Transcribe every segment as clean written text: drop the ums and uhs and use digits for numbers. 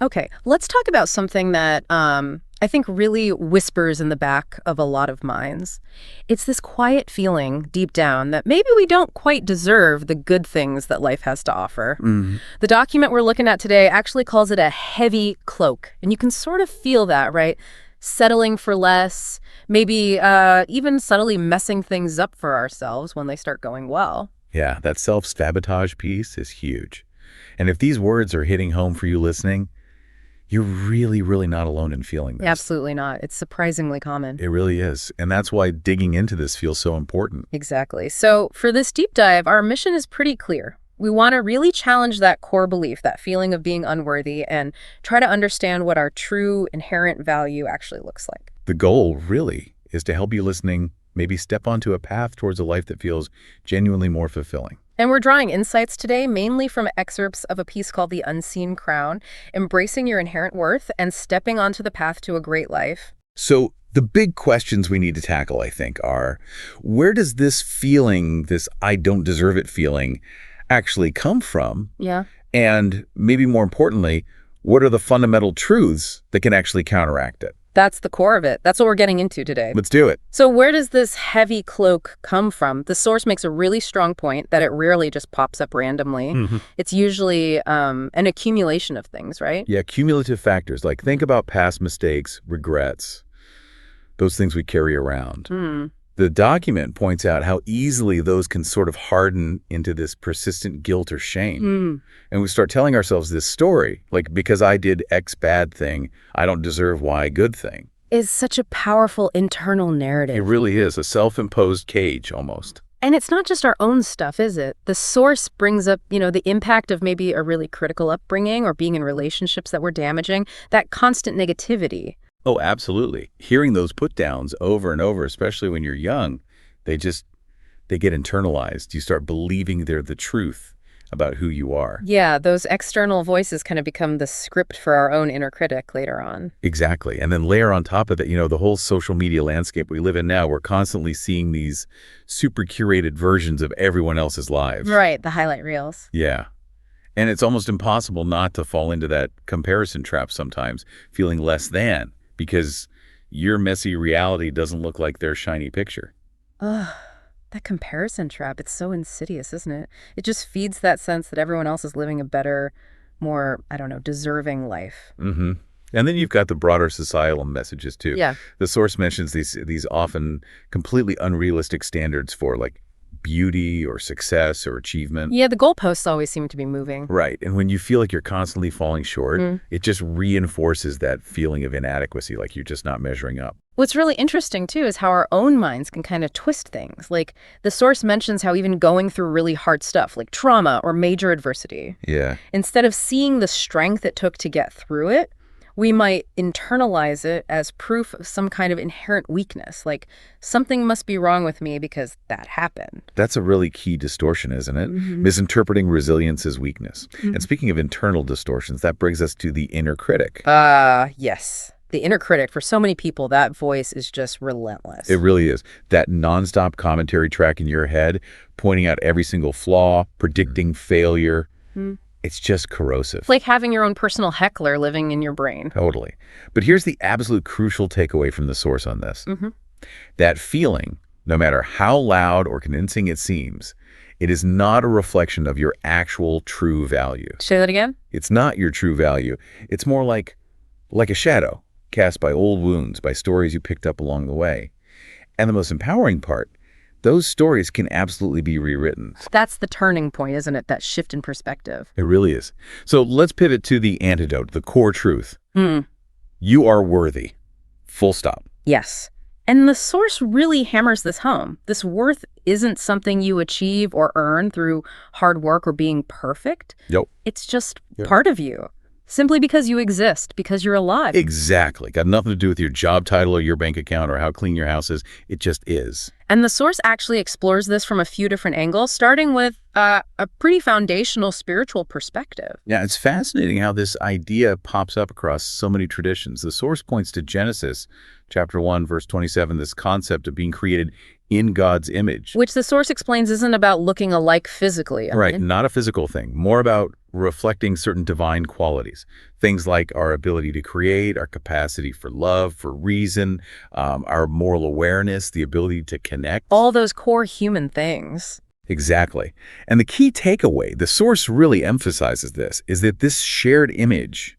Okay, let's talk about something that I think really whispers in the back of a lot of minds. It's this quiet feeling deep down that maybe we don't quite deserve the good things that life has to offer. Mhm. The document we're looking at today actually calls it a heavy cloak, and you can sort of feel that, right? Settling for less, maybe even subtly messing things up for ourselves when they start going well. Yeah, that self-sabotage piece is huge. And if these words are hitting home for you listening, you're really, really not alone in feeling this. Absolutely not. It's surprisingly common. It really is. And that's why digging into this feels so important. Exactly. So for this deep dive, our mission is pretty clear. We want to really challenge that core belief, that feeling of being unworthy, and try to understand what our true inherent value actually looks like. The goal, really, is to help you listening maybe step onto a path towards a life that feels genuinely more fulfilling. And we're drawing insights today mainly from excerpts of a piece called The Unseen Crown, Embracing Your Inherent Worth and Stepping Onto the Path to a Great Life. So the big questions we need to tackle, I think, are where does this feeling, this I don't deserve it feeling, actually come from? Yeah. And maybe more importantly, what are the fundamental truths that can actually counteract it? That's the core of it. That's what we're getting into today. Let's do it. So where does this heavy cloak come from? The source makes a really strong point that it rarely just pops up randomly. It's usually an accumulation of things, right? Yeah, cumulative factors. Like think about past mistakes, regrets, those things we carry around. The document points out how easily those can sort of harden into this persistent guilt or shame. And we start telling ourselves this story, like because I did X bad thing, I don't deserve Y good thing. Is such a powerful internal narrative. It really is a self-imposed cage almost. And it's not just our own stuff, is it? The source brings up, the impact of maybe a really critical upbringing or being in relationships that were damaging, that constant negativity. Oh, absolutely. Hearing those put downs over and over, especially when you're young, they get internalized. You start believing they're the truth about who you are. Yeah, those external voices kind of become the script for our own inner critic later on. Exactly. And then layer on top of that, the whole social media landscape we live in now, we're constantly seeing these super curated versions of everyone else's lives. Right, the highlight reels. Yeah. And it's almost impossible not to fall into that comparison trap sometimes, feeling less than, because your messy reality doesn't look like their shiny picture. Ugh, that comparison trap, it's so insidious, isn't it? It just feeds that sense that everyone else is living a better, more, deserving life. And then you've got the broader societal messages too. Yeah. The source mentions these often completely unrealistic standards for like beauty or success or achievement. Yeah, the goalposts always seem to be moving. Right. And when you feel like you're constantly falling short, it just reinforces that feeling of inadequacy, like you're just not measuring up. What's really interesting, too, is how our own minds can kind of twist things. Like, the source mentions how even going through really hard stuff, like trauma or major adversity, Yeah. instead of seeing the strength it took to get through it, we might internalize it as proof of some kind of inherent weakness, like something must be wrong with me because that happened. That's a really key distortion, isn't it? Misinterpreting resilience as weakness. And speaking of internal distortions, that brings us to the inner critic. Yes. The inner critic, for so many people, that voice is just relentless. It really is. That nonstop commentary track in your head, pointing out every single flaw, predicting failure. It's just corrosive. It's like having your own personal heckler living in your brain. Totally. But here's the absolute crucial takeaway from the source on this. That feeling, no matter how loud or convincing it seems, it is not a reflection of your actual true value. Say that again? It's not your true value. It's more like a shadow cast by old wounds, by stories you picked up along the way. And the most empowering part, those stories can absolutely be rewritten. That's the turning point, isn't it? That shift in perspective. It really is. So let's pivot to the antidote, the core truth. You are worthy. Full stop. Yes. And the source really hammers this home. This worth isn't something you achieve or earn through hard work or being perfect. Yep. It's just part of you. Simply because you exist, because you're alive. Exactly. Got nothing to do with your job title or your bank account or how clean your house is. It just is. And the source actually explores this from a few different angles, starting with a pretty foundational spiritual perspective. Yeah, it's fascinating how this idea pops up across so many traditions. The source points to Genesis, chapter 1, verse 27, this concept of being created in God's image. Which the source explains isn't about looking alike physically. Right, not a physical thing, more about reflecting certain divine qualities. Things like our ability to create, our capacity for love, for reason, our moral awareness, the ability to connect. All those core human things. Exactly. And the key takeaway, the source really emphasizes this, is that this shared image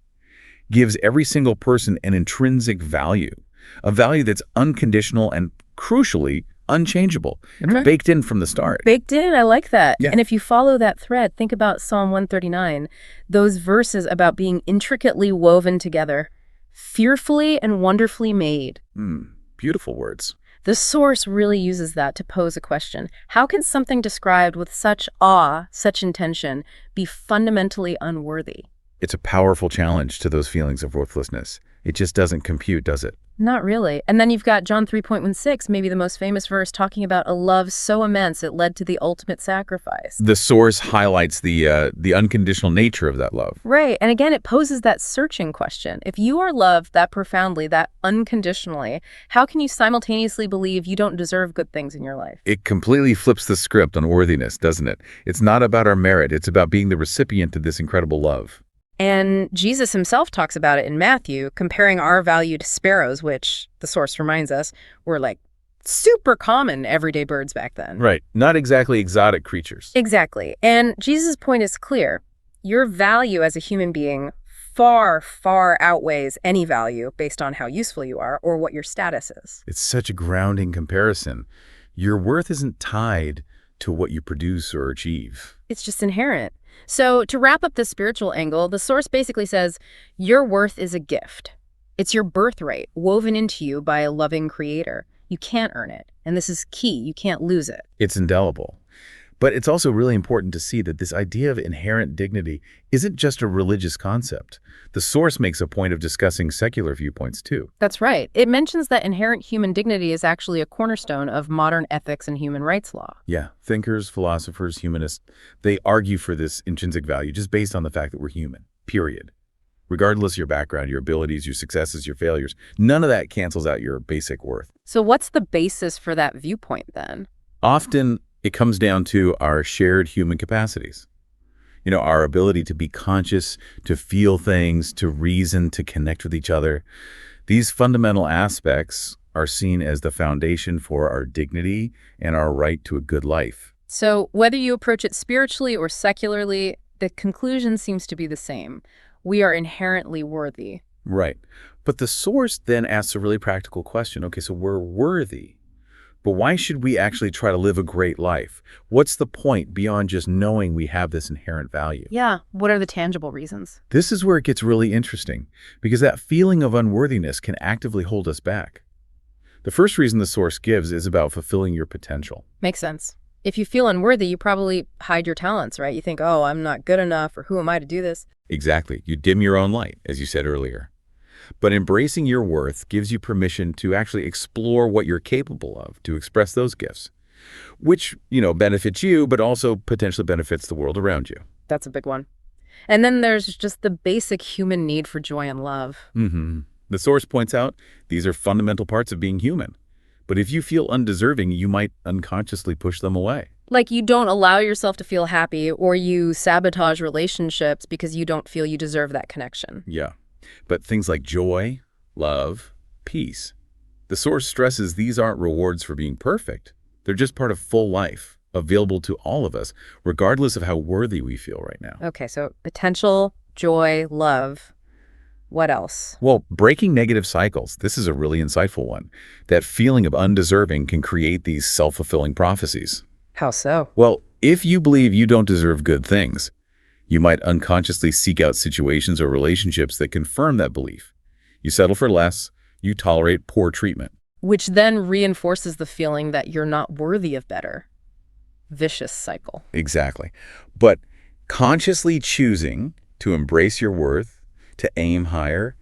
gives every single person an intrinsic value, a value that's unconditional and, crucially, unchangeable. It's baked in from the start. Baked in, I like that. Yeah. And if you follow that thread, think about Psalm 139, those verses about being intricately woven together, fearfully and wonderfully made. Beautiful words. The source really uses that to pose a question. How can something described with such awe, such intention, be fundamentally unworthy? It's a powerful challenge to those feelings of worthlessness. It just doesn't compute, does it? Not really. And then you've got John 3.16, maybe the most famous verse, talking about a love so immense it led to the ultimate sacrifice. The source highlights the unconditional nature of that love. Right. And again, it poses that searching question. If you are loved that profoundly, that unconditionally, how can you simultaneously believe you don't deserve good things in your life? It completely flips the script on worthiness, doesn't it? It's not about our merit. It's about being the recipient of this incredible love. And Jesus himself talks about it in Matthew, comparing our value to sparrows, which, the source reminds us, were like super common everyday birds back then. Right. Not exactly exotic creatures. Exactly. And Jesus' point is clear. Your value as a human being far, far outweighs any value based on how useful you are or what your status is. It's such a grounding comparison. Your worth isn't tied to what you produce or achieve. It's just inherent. So to wrap up the spiritual angle, the source basically says your worth is a gift. It's your birthright woven into you by a loving creator. You can't earn it. And this is key. You can't lose it. It's indelible. But it's also really important to see that this idea of inherent dignity isn't just a religious concept. The source makes a point of discussing secular viewpoints too. That's right. It mentions that inherent human dignity is actually a cornerstone of modern ethics and human rights law. Yeah, thinkers, philosophers, humanists, they argue for this intrinsic value just based on the fact that we're human, period. Regardless of your background, your abilities, your successes, your failures, none of that cancels out your basic worth. So what's the basis for that viewpoint then? Often, it comes down to our shared human capacities. You know, our ability to be conscious, to feel things, to reason, to connect with each other. These fundamental aspects are seen as the foundation for our dignity and our right to a good life. So whether you approach it spiritually or secularly, the conclusion seems to be the same. We are inherently worthy. Right. But the source then asks a really practical question. Okay, so we're worthy. But why should we actually try to live a great life? What's the point beyond just knowing we have this inherent value? Yeah, what are the tangible reasons? This is where it gets really interesting, because that feeling of unworthiness can actively hold us back. The first reason the source gives is about fulfilling your potential. Makes sense. If you feel unworthy, you probably hide your talents, right? You think, oh, I'm not good enough, or who am I to do this? Exactly. You dim your own light, as you said earlier. But embracing your worth gives you permission to actually explore what you're capable of, to express those gifts, which, benefits you, but also potentially benefits the world around you. That's a big one. And then there's just the basic human need for joy and love. The source points out these are fundamental parts of being human. But if you feel undeserving, you might unconsciously push them away. Like you don't allow yourself to feel happy, or you sabotage relationships because you don't feel you deserve that connection. Yeah. But things like joy, love, peace. The source stresses these aren't rewards for being perfect. They're just part of full life, available to all of us, regardless of how worthy we feel right now. Okay, so potential, joy, love. What else? Well, breaking negative cycles. This is a really insightful one. That feeling of undeserving can create these self-fulfilling prophecies. How so? Well, if you believe you don't deserve good things, you might unconsciously seek out situations or relationships that confirm that belief. You settle for less, you tolerate poor treatment. Which then reinforces the feeling that you're not worthy of better. Vicious cycle. Exactly. But consciously choosing to embrace your worth, to aim higher,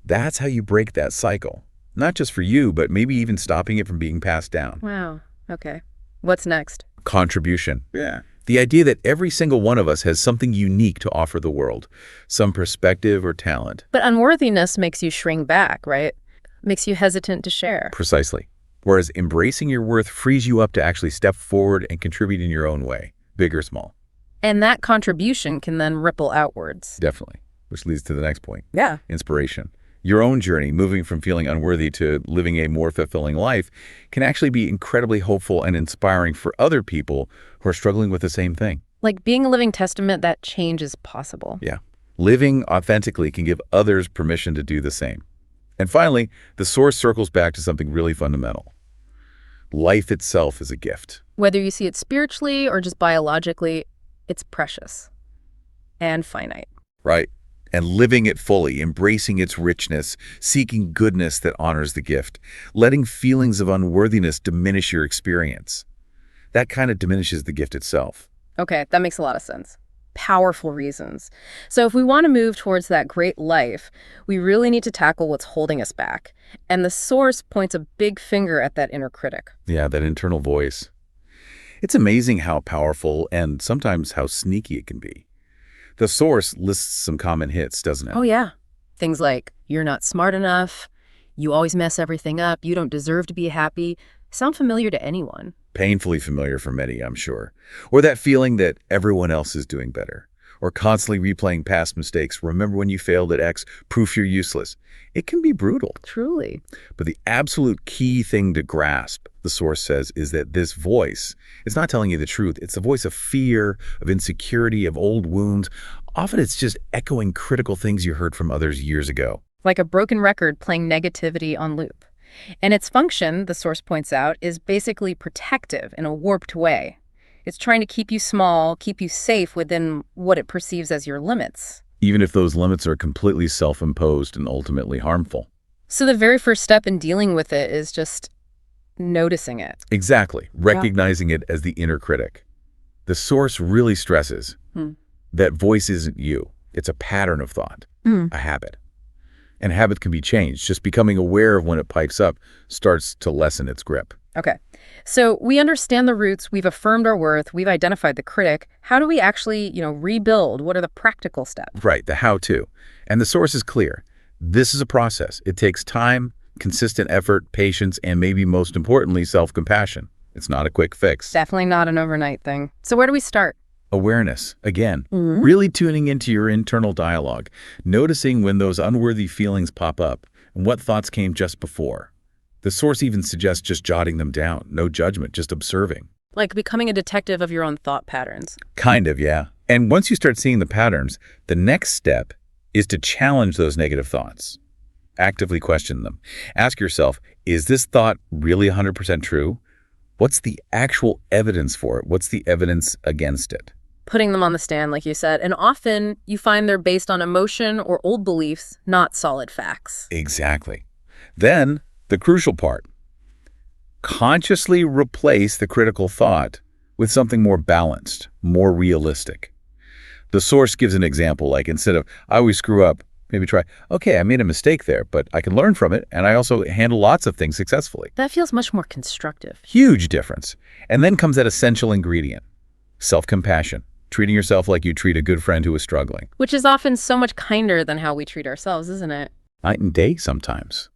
that's how you break that cycle. Not just for you, but maybe even stopping it from being passed down. Wow. Okay. What's next? Contribution. Yeah. The idea that every single one of us has something unique to offer the world, some perspective or talent. But unworthiness makes you shrink back, right? Makes you hesitant to share. Precisely. Whereas embracing your worth frees you up to actually step forward and contribute in your own way, big or small. And that contribution can then ripple outwards. Definitely. Which leads to the next point. Yeah. Inspiration. Your own journey, moving from feeling unworthy to living a more fulfilling life, can actually be incredibly hopeful and inspiring for other people who are struggling with the same thing. Like being a living testament that change is possible. Yeah. Living authentically can give others permission to do the same. And finally, the source circles back to something really fundamental. Life itself is a gift. Whether you see it spiritually or just biologically, it's precious and finite. Right? And living it fully, embracing its richness, seeking goodness that honors the gift, letting feelings of unworthiness diminish your experience. That kind of diminishes the gift itself. Okay, that makes a lot of sense. Powerful reasons. So if we want to move towards that great life, we really need to tackle what's holding us back. And the source points a big finger at that inner critic. Yeah, that internal voice. It's amazing how powerful and sometimes how sneaky it can be. The source lists some common hits, doesn't it? Oh, yeah. Things like, you're not smart enough, you always mess everything up, you don't deserve to be happy, sound familiar to anyone. Painfully familiar for many, I'm sure. Or that feeling that everyone else is doing better. Or constantly replaying past mistakes. Remember when you failed at X, proof you're useless. It can be brutal. Truly. But the absolute key thing to grasp, the source says, is that this voice is not telling you the truth. It's the voice of fear, of insecurity, of old wounds. Often it's just echoing critical things you heard from others years ago. Like a broken record playing negativity on loop. And its function, the source points out, is basically protective in a warped way. It's trying to keep you small, keep you safe within what it perceives as your limits. Even if those limits are completely self-imposed and ultimately harmful. So the very first step in dealing with it is just noticing it. Exactly. Recognizing it as the inner critic. The source really stresses that voice isn't you. It's a pattern of thought, a habit. And habit can be changed. Just becoming aware of when it pipes up starts to lessen its grip. Okay. So we understand the roots, we've affirmed our worth, we've identified the critic. How do we actually, rebuild? What are the practical steps? Right, the how-to. And the source is clear. This is a process. It takes time, consistent effort, patience, and maybe most importantly, self-compassion. It's not a quick fix. Definitely not an overnight thing. So where do we start? Awareness, again, really tuning into your internal dialogue, noticing when those unworthy feelings pop up and what thoughts came just before. The source even suggests just jotting them down, no judgment, just observing. Like becoming a detective of your own thought patterns. Kind of, yeah. And once you start seeing the patterns, the next step is to challenge those negative thoughts. Actively question them. Ask yourself, is this thought really 100% true? What's the actual evidence for it? What's the evidence against it? Putting them on the stand, like you said. And often you find they're based on emotion or old beliefs, not solid facts. Exactly. Then, the crucial part. Consciously replace the critical thought with something more balanced, more realistic. The source gives an example, like instead of, I always screw up, maybe try, okay, I made a mistake there, but I can learn from it, and I also handle lots of things successfully. That feels much more constructive. Huge difference. And then comes that essential ingredient, self-compassion. Treating yourself like you treat a good friend who is struggling. Which is often so much kinder than how we treat ourselves, isn't it? Night and day sometimes.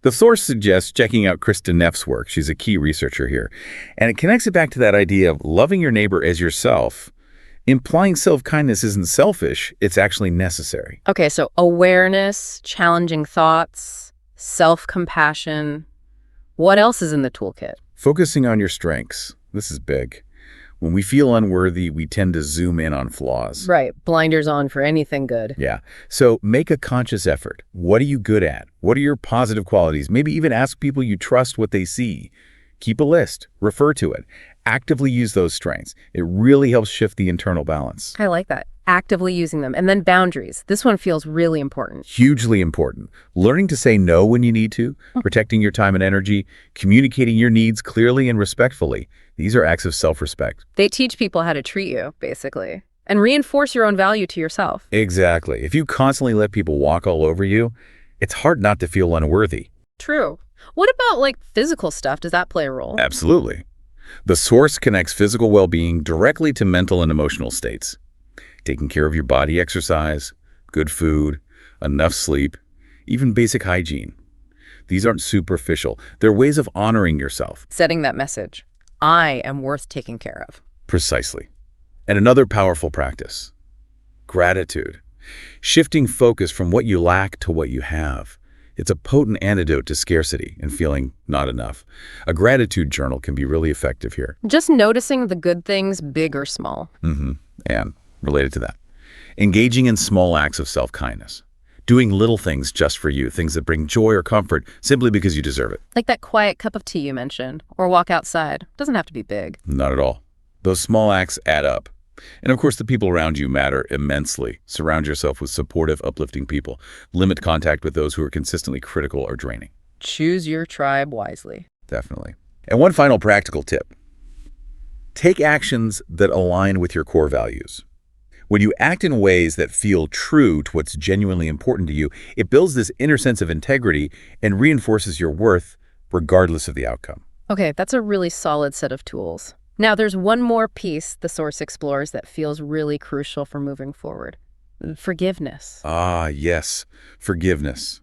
The source suggests checking out Krista Neff's work. She's a key researcher here. And it connects it back to that idea of loving your neighbor as yourself. Implying self-kindness isn't selfish, it's actually necessary. Okay, so awareness, challenging thoughts, self-compassion. What else is in the toolkit? Focusing on your strengths. This is big. When we feel unworthy, we tend to zoom in on flaws. Right. Blinders on for anything good. Yeah. So make a conscious effort. What are you good at? What are your positive qualities? Maybe even ask people you trust what they see. Keep a list. Refer to it. Actively use those strengths. It really helps shift the internal balance. I like that. Actively using them. And then boundaries. This one feels really important. Hugely important. Learning to say no when you need to, protecting your time and energy, communicating your needs clearly and respectfully. These are acts of self-respect. They teach people how to treat you, basically, and reinforce your own value to yourself. Exactly. If you constantly let people walk all over you, it's hard not to feel unworthy. True. What about, physical stuff? Does that play a role? Absolutely. The source connects physical well-being directly to mental and emotional states. Taking care of your body, exercise, good food, enough sleep, even basic hygiene. These aren't superficial. They're ways of honoring yourself. Setting that message. I am worth taking care of. Precisely. And another powerful practice, gratitude. Shifting focus from what you lack to what you have. It's a potent antidote to scarcity and feeling not enough. A gratitude journal can be really effective here. Just noticing the good things, big or small. And related to that, engaging in small acts of self-kindness. Doing little things just for you, things that bring joy or comfort simply because you deserve it. Like that quiet cup of tea you mentioned, or walk outside. Doesn't have to be big. Not at all. Those small acts add up. And of course, the people around you matter immensely. Surround yourself with supportive, uplifting people. Limit contact with those who are consistently critical or draining. Choose your tribe wisely. Definitely. And one final practical tip. Take actions that align with your core values. When you act in ways that feel true to what's genuinely important to you, it builds this inner sense of integrity and reinforces your worth regardless of the outcome. Okay, that's a really solid set of tools. Now, there's one more piece the source explores that feels really crucial for moving forward. Forgiveness. Ah, yes, forgiveness.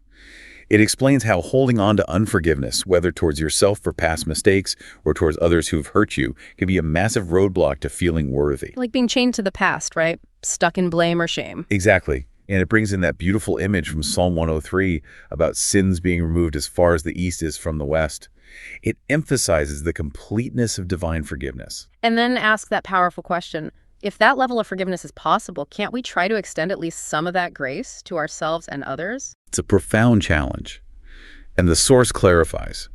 It explains how holding on to unforgiveness, whether towards yourself for past mistakes or towards others who've hurt you, can be a massive roadblock to feeling worthy. Like being chained to the past, right? Stuck in blame or shame. Exactly. And it brings in that beautiful image from Psalm 103 about sins being removed as far as the east is from the west. It emphasizes the completeness of divine forgiveness. And then ask that powerful question. If that level of forgiveness is possible, can't we try to extend at least some of that grace to ourselves and others? It's a profound challenge. And the source clarifies.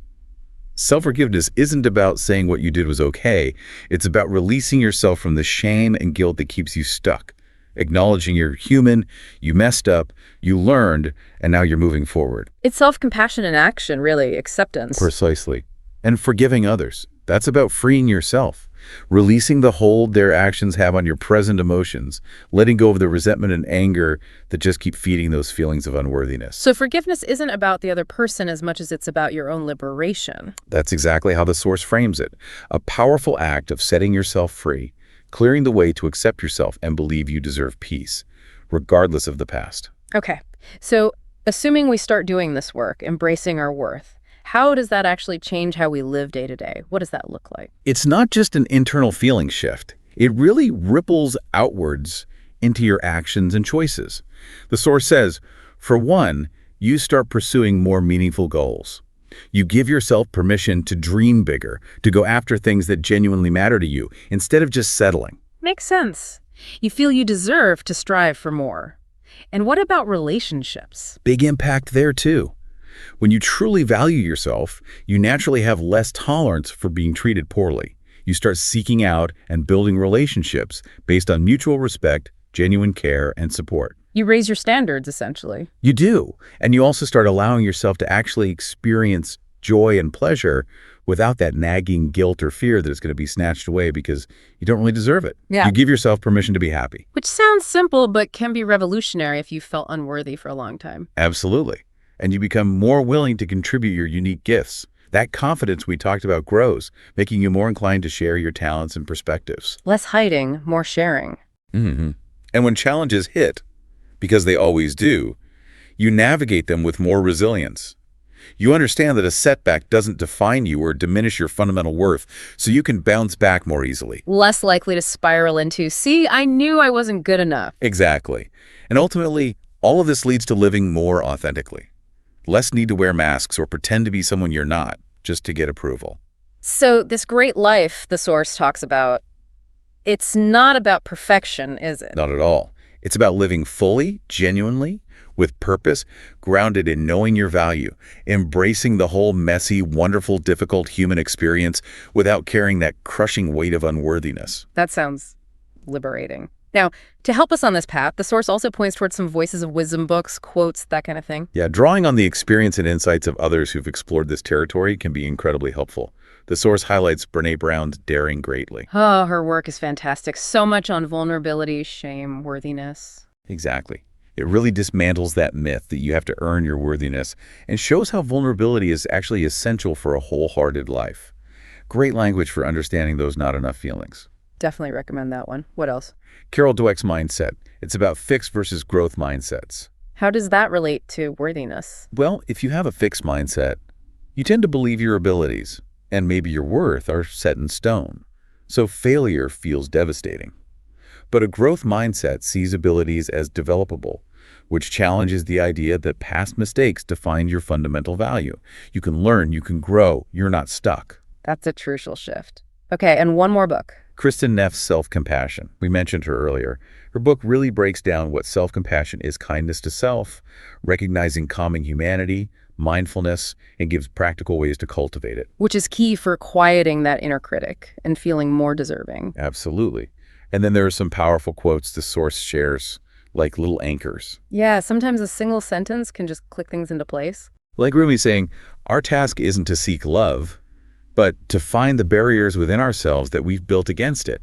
Self-forgiveness isn't about saying what you did was okay. It's about releasing yourself from the shame and guilt that keeps you stuck. Acknowledging you're human, you messed up, you learned, and now you're moving forward. It's self-compassion in action, really, acceptance. Precisely. And forgiving others. That's about freeing yourself. Releasing the hold their actions have on your present emotions, letting go of the resentment and anger that just keep feeding those feelings of unworthiness. So forgiveness isn't about the other person as much as it's about your own liberation. That's exactly how the source frames it. A powerful act of setting yourself free, clearing the way to accept yourself and believe you deserve peace, regardless of the past. Okay, so assuming we start doing this work, embracing our worth, how does that actually change how we live day to day? What does that look like? It's not just an internal feeling shift. It really ripples outwards into your actions and choices. The source says, for one, you start pursuing more meaningful goals. You give yourself permission to dream bigger, to go after things that genuinely matter to you, instead of just settling. Makes sense. You feel you deserve to strive for more. And what about relationships? Big impact there, too. When you truly value yourself, you naturally have less tolerance for being treated poorly. You start seeking out and building relationships based on mutual respect, genuine care, and support. You raise your standards, essentially. You do. And you also start allowing yourself to actually experience joy and pleasure without that nagging guilt or fear that it's going to be snatched away because you don't really deserve it. Yeah. You give yourself permission to be happy. Which sounds simple, but can be revolutionary if you felt unworthy for a long time. Absolutely. And you become more willing to contribute your unique gifts. That confidence we talked about grows, making you more inclined to share your talents and perspectives. Less hiding, more sharing. And when challenges hit, because they always do, you navigate them with more resilience. You understand that a setback doesn't define you or diminish your fundamental worth, so you can bounce back more easily. Less likely to spiral into, see, I knew I wasn't good enough. Exactly. And ultimately, all of this leads to living more authentically. Less need to wear masks or pretend to be someone you're not, just to get approval. So this great life the source talks about, it's not about perfection, is it? Not at all. It's about living fully, genuinely, with purpose, grounded in knowing your value, embracing the whole messy, wonderful, difficult human experience without carrying that crushing weight of unworthiness. That sounds liberating. Now, to help us on this path, the source also points towards some voices of wisdom books, quotes, that kind of thing. Yeah, drawing on the experience and insights of others who've explored this territory can be incredibly helpful. The source highlights Brené Brown's Daring greatly. Oh, her work is fantastic. So much on vulnerability, shame, worthiness. Exactly. It really dismantles that myth that you have to earn your worthiness and shows how vulnerability is actually essential for a wholehearted life. Great language for understanding those not enough feelings. Definitely recommend that one. What else? Carol Dweck's mindset. It's about fixed versus growth mindsets. How does that relate to worthiness? Well, if you have a fixed mindset, you tend to believe your abilities and maybe your worth are set in stone. So failure feels devastating. But a growth mindset sees abilities as developable, which challenges the idea that past mistakes define your fundamental value. You can learn, you can grow, you're not stuck. That's a crucial shift. Okay, and one more book. Kristen Neff's Self-Compassion. We mentioned her earlier. Her book really breaks down what self-compassion is: kindness to self, recognizing calming humanity, mindfulness, and gives practical ways to cultivate it. Which is key for quieting that inner critic and feeling more deserving. Absolutely. And then there are some powerful quotes the source shares, like little anchors. Yeah, sometimes a single sentence can just click things into place. Like Rumi saying, our task isn't to seek love, but to find the barriers within ourselves that we've built against it.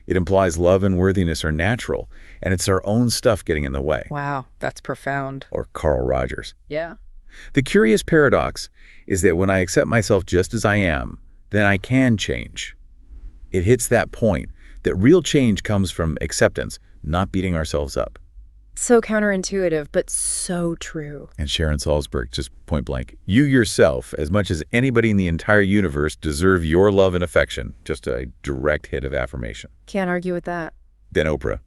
It implies love and worthiness are natural, and it's our own stuff getting in the way. Wow, that's profound. Or Carl Rogers. Yeah. The curious paradox is that when I accept myself just as I am, then I can change. It hits that point that real change comes from acceptance, not beating ourselves up. So counterintuitive, but so true. And Sharon Salzberg, just point blank, you yourself, as much as anybody in the entire universe, deserve your love and affection. Just a direct hit of affirmation. Can't argue with that. Then Oprah.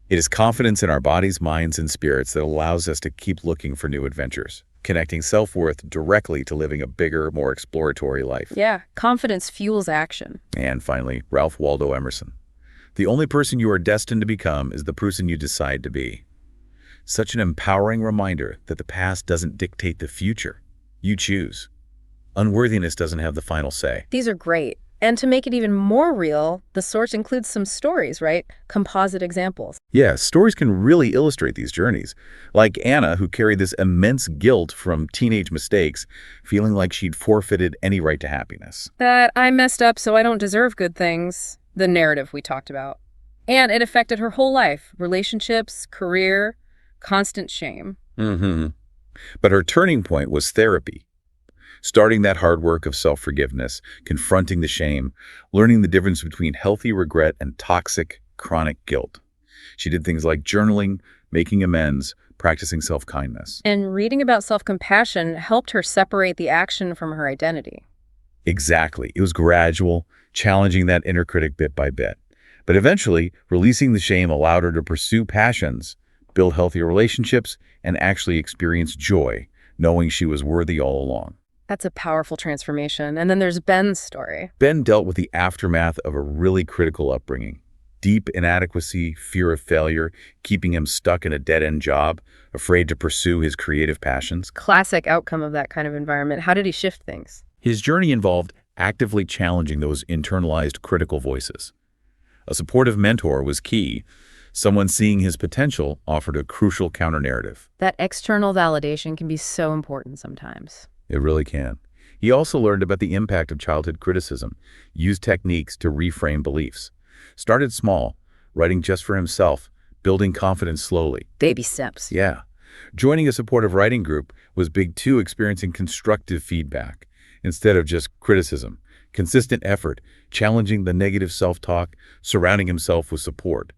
It is confidence in our bodies, minds, and spirits that allows us to keep looking for new adventures, connecting self-worth directly to living a bigger, more exploratory life. Yeah, confidence fuels action. And finally, Ralph Waldo Emerson. The only person you are destined to become is the person you decide to be. Such an empowering reminder that the past doesn't dictate the future. You choose. Unworthiness doesn't have the final say. These are great. And to make it even more real, the source includes some stories, right? Composite examples. Yeah, stories can really illustrate these journeys. Like Anna, who carried this immense guilt from teenage mistakes, feeling like she'd forfeited any right to happiness. That I messed up so I don't deserve good things. The narrative we talked about. And it affected her whole life. Relationships, career, constant shame. But her turning point was therapy. Starting that hard work of self-forgiveness, confronting the shame, learning the difference between healthy regret and toxic, chronic guilt. She did things like journaling, making amends, practicing self-kindness. And reading about self-compassion helped her separate the action from her identity. Exactly. It was gradual, challenging that inner critic bit by bit. But eventually, releasing the shame allowed her to pursue passions, build healthier relationships, and actually experience joy, knowing she was worthy all along. That's a powerful transformation. And then there's Ben's story. Ben dealt with the aftermath of a really critical upbringing. Deep inadequacy, fear of failure, keeping him stuck in a dead-end job, afraid to pursue his creative passions. Classic outcome of that kind of environment. How did he shift things? His journey involved actively challenging those internalized critical voices. A supportive mentor was key. Someone seeing his potential offered a crucial counter-narrative. That external validation can be so important sometimes. It really can. He also learned about the impact of childhood criticism, used techniques to reframe beliefs. Started small, writing just for himself, building confidence slowly. Baby steps. Yeah. Joining a supportive writing group was big too, experiencing constructive feedback instead of just criticism. Consistent effort, challenging the negative self-talk, surrounding himself with support.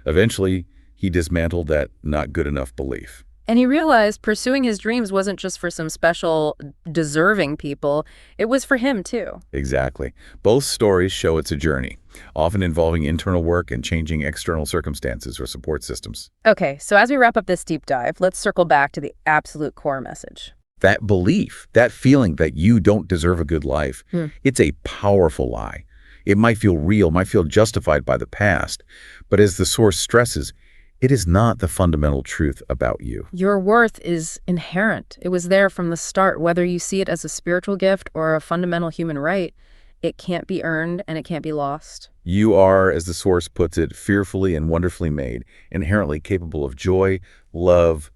Eventually, he dismantled that not good enough belief. And he realized pursuing his dreams wasn't just for some special, deserving people. It was for him, too. Exactly. Both stories show it's a journey, often involving internal work and changing external circumstances or support systems. Okay, so as we wrap up this deep dive, let's circle back to the absolute core message. That belief, that feeling that you don't deserve a good life, it's a powerful lie. It might feel real, might feel justified by the past, but as the source stresses, it is not the fundamental truth about you. Your worth is inherent. It was there from the start. Whether you see it as a spiritual gift or a fundamental human right, it can't be earned and it can't be lost. You are, as the source puts it, fearfully and wonderfully made, inherently capable of joy, love,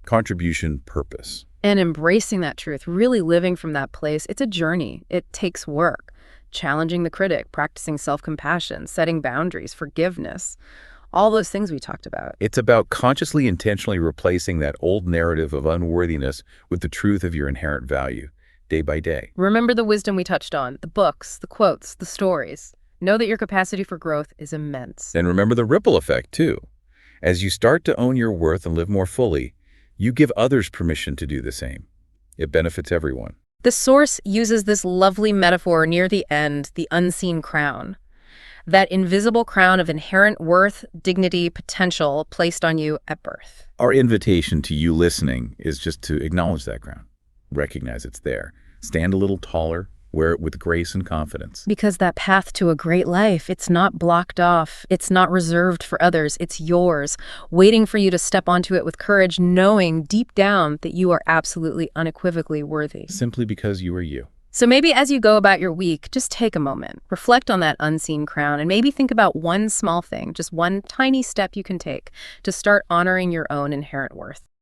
contribution, purpose. And embracing that truth, really living from that place, it's a journey. It takes work. Challenging the critic, practicing self-compassion, setting boundaries, forgiveness. All those things we talked about. It's about consciously, intentionally replacing that old narrative of unworthiness with the truth of your inherent value, day by day. Remember the wisdom we touched on, the books, the quotes, the stories. Know that your capacity for growth is immense. And remember the ripple effect, too. As you start to own your worth and live more fully, you give others permission to do the same. It benefits everyone. The source uses this lovely metaphor near the end, the unseen crown. That invisible crown of inherent worth, dignity, potential placed on you at birth. Our invitation to you listening is just to acknowledge that ground, recognize it's there, stand a little taller, wear it with grace and confidence. Because that path to a great life, it's not blocked off. It's not reserved for others. It's yours, waiting for you to step onto it with courage, knowing deep down that you are absolutely unequivocally worthy. Simply because you are you. So maybe as you go about your week, just take a moment, reflect on that unseen crown, and maybe think about one small thing, just one tiny step you can take to start honoring your own inherent worth.